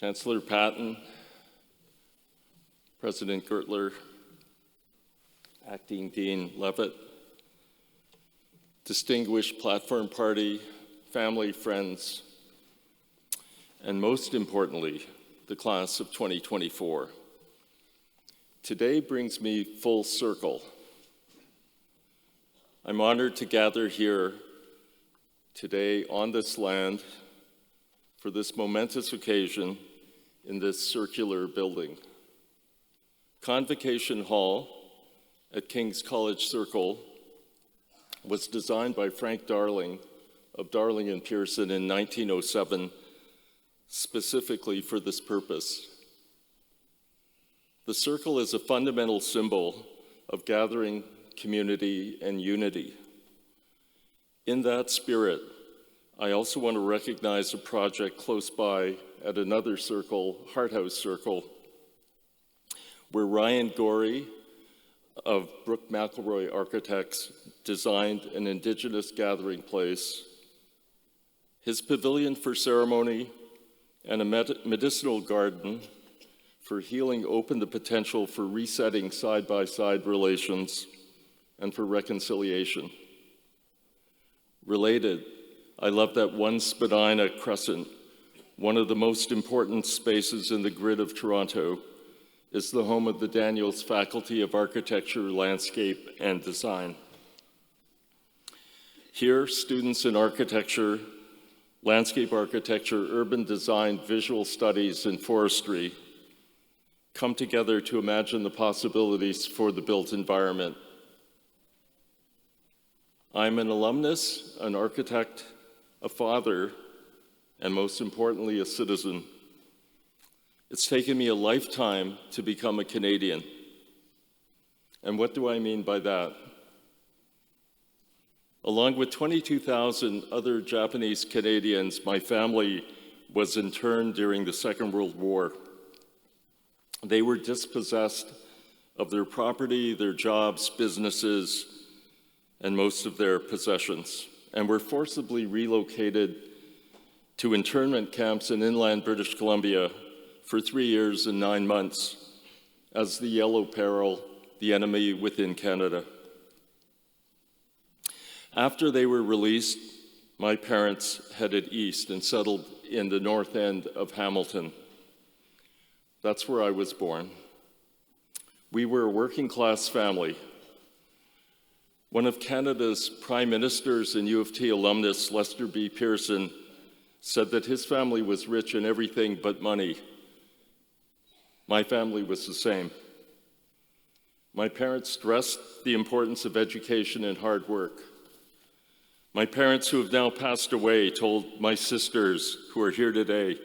Chancellor Patton, President Gertler, Acting Dean Levitt, distinguished platform party, family, friends, and most importantly, the class of 2024. Today brings me full circle. I'm honored to gather here today on this land for this momentous occasion in this circular building. Convocation Hall at King's College Circle was designed by Frank Darling of Darling and Pearson in 1907, specifically for this purpose. The circle is a fundamental symbol of gathering, community, and unity. In that spirit, I also want to recognize a project close by at another circle, Hart House Circle, where Ryan Gorey of Brooke McElroy Architects designed an Indigenous gathering place. His pavilion for ceremony and a medicinal garden for healing opened the potential for resetting side-by-side relations and for reconciliation. Related, I love that one Spadina Crescent, one of the most important spaces in the grid of Toronto, is the home of the Daniels Faculty of Architecture, Landscape, and Design. Here, students in architecture, landscape architecture, urban design, visual studies, and forestry come together to imagine the possibilities for the built environment. I'm an alumnus, an architect, a father, and most importantly, a citizen. It's taken me a lifetime to become a Canadian. And what do I mean by that? Along with 22,000 other Japanese Canadians, my family was interned during the Second World War. They were dispossessed of their property, their jobs, businesses, and most of their possessions, and were forcibly relocated to internment camps in inland British Columbia for 3 years and 9 months as the Yellow Peril, the enemy within Canada. After they were released, my parents headed east and settled in the north end of Hamilton. That's where I was born. We were a working-class family. One of Canada's prime ministers and U of T alumnus, Lester B. Pearson, said that his family was rich in everything but money. My family was the same. My parents stressed the importance of education and hard work. My parents, who have now passed away, told my sisters, who are here today,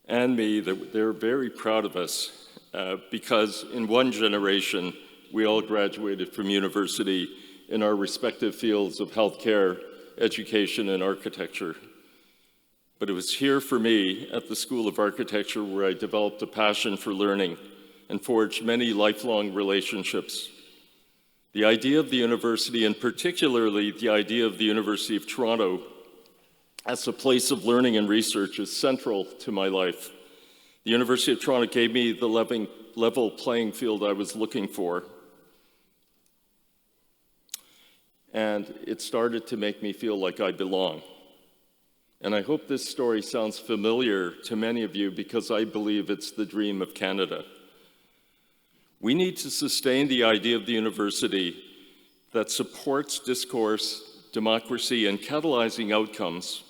and me, that they're very proud of us because in one generation, we all graduated from university in our respective fields of healthcare, education, and architecture. But it was here for me at the School of Architecture where I developed a passion for learning and forged many lifelong relationships. The idea of the university, and particularly the idea of the University of Toronto as a place of learning and research, is central to my life. The University of Toronto gave me the level playing field I was looking for. And it started to make me feel like I belong. And I hope this story sounds familiar to many of you because I believe it's the dream of Canada. We need to sustain the idea of the university that supports discourse, democracy, and catalyzing outcomes.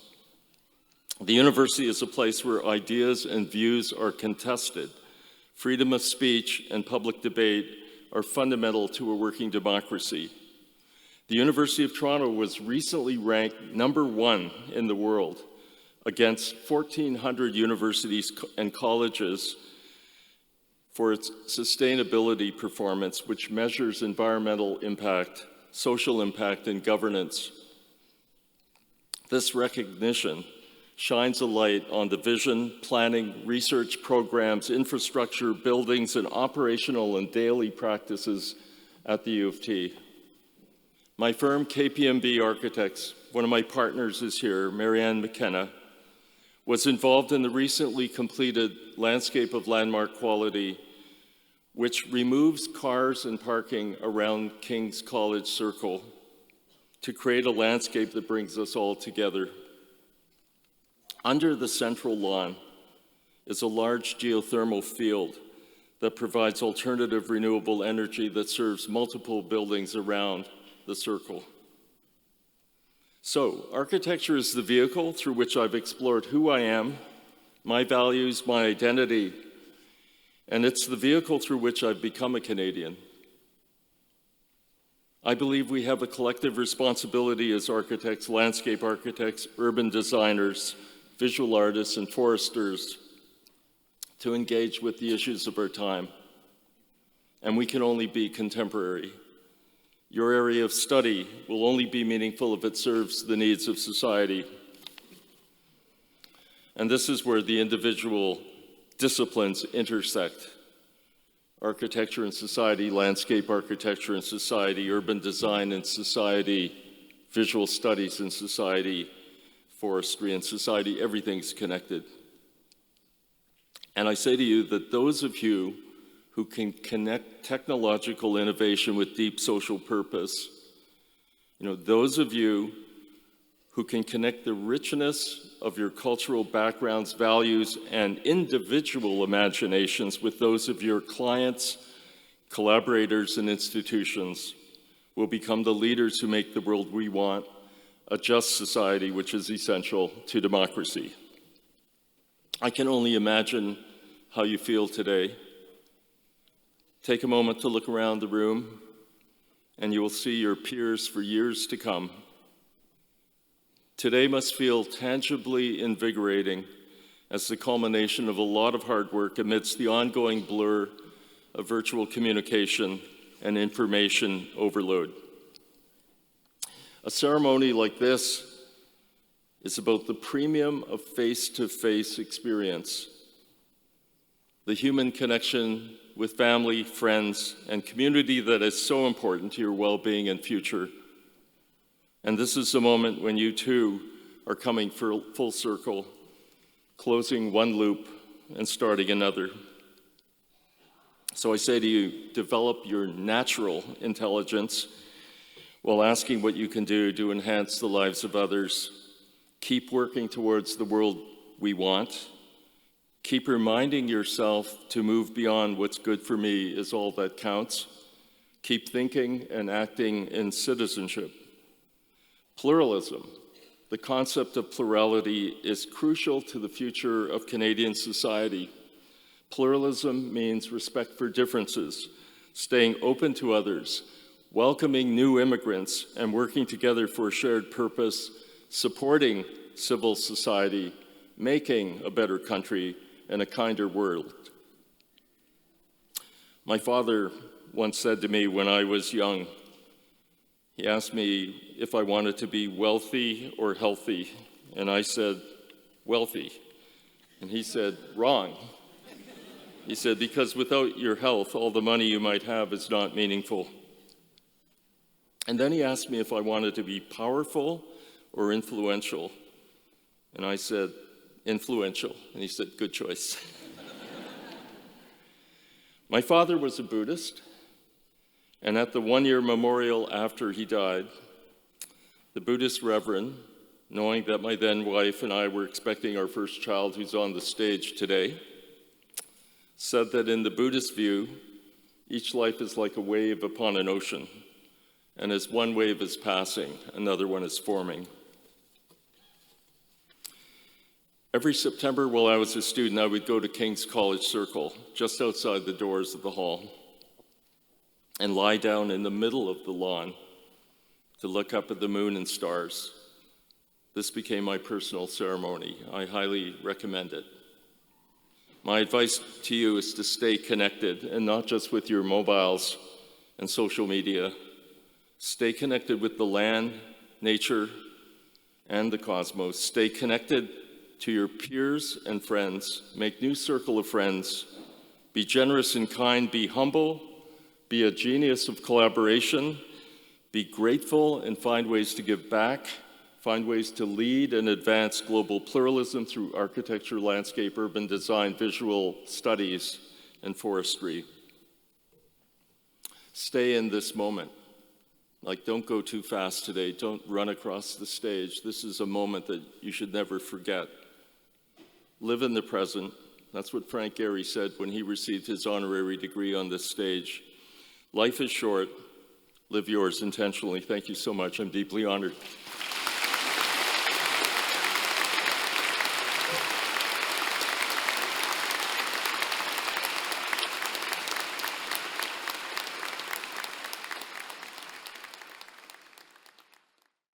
The university is a place where ideas and views are contested. Freedom of speech and public debate are fundamental to a working democracy. The University of Toronto was recently ranked #1 in the world against 1,400 universities and colleges for its sustainability performance, which measures environmental impact, social impact, and governance. This recognition shines a light on the vision, planning, research programs, infrastructure, buildings, and operational and daily practices at the U of T. My firm, KPMB Architects, one of my partners is here, Marianne McKenna. was involved in the recently completed landscape of landmark quality, which removes cars and parking around King's College Circle to create a landscape that brings us all together. Under the central lawn is a large geothermal field that provides alternative renewable energy that serves multiple buildings around the circle. So, architecture is the vehicle through which I've explored who I am, my values, my identity, and it's the vehicle through which I've become a Canadian. I believe we have a collective responsibility as architects, landscape architects, urban designers, visual artists, and foresters to engage with the issues of our time. And we can only be contemporary. Your area of study will only be meaningful if it serves the needs of society. And this is where the individual disciplines intersect. Architecture and society, landscape architecture and society, urban design and society, visual studies and society, forestry and society, everything's connected. And I say to you that those of you who can connect technological innovation with deep social purpose, those of you who can connect the richness of your cultural backgrounds, values, and individual imaginations with those of your clients, collaborators, and institutions will become the leaders who make the world we want a just society, which is essential to democracy. I can only imagine how you feel today. Take a moment to look around the room, and you will see your peers for years to come. Today must feel tangibly invigorating as the culmination of a lot of hard work amidst the ongoing blur of virtual communication and information overload. A ceremony like this is about the premium of face-to-face experience, the human connection with family, friends, and community that is so important to your well-being and future. And this is the moment when you too are coming full circle, closing one loop and starting another. So I say to you, develop your natural intelligence while asking what you can do to enhance the lives of others. Keep working towards the world we want. Keep reminding yourself to move beyond what's good for me is all that counts. Keep thinking and acting in citizenship. Pluralism, the concept of plurality, is crucial to the future of Canadian society. Pluralism means respect for differences, staying open to others, welcoming new immigrants, and working together for a shared purpose, supporting civil society, making a better country and a kinder world. My father once said to me when I was young, he asked me if I wanted to be wealthy or healthy, and I said, wealthy. And he said, wrong. He said, because without your health, all the money you might have is not meaningful. And then he asked me if I wanted to be powerful or influential. And I said, influential. And he said, good choice. My father was a Buddhist, and at the one-year memorial after he died, the Buddhist reverend, knowing that my then wife and I were expecting our first child, who's on the stage today, said that in the Buddhist view, each life is like a wave upon an ocean, and as one wave is passing, another one is forming. Every September while I was a student, I would go to King's College Circle, just outside the doors of the hall, and lie down in the middle of the lawn to look up at the moon and stars. This became my personal ceremony. I highly recommend it. My advice to you is to stay connected, and not just with your mobiles and social media. Stay connected with the land, nature, and the cosmos. Stay connected to your peers and friends. Make new circle of friends. Be generous and kind. Be humble. Be a genius of collaboration. Be grateful and find ways to give back. find ways to lead and advance global pluralism through architecture, landscape, urban design, visual studies, and forestry. Stay in this moment. Like, don't go too fast today. Don't run across the stage. This is a moment that you should never forget. Live in the present. That's what Frank Gehry said when he received his honorary degree on this stage. Life is short. Live yours intentionally. Thank you so much. I'm deeply honored.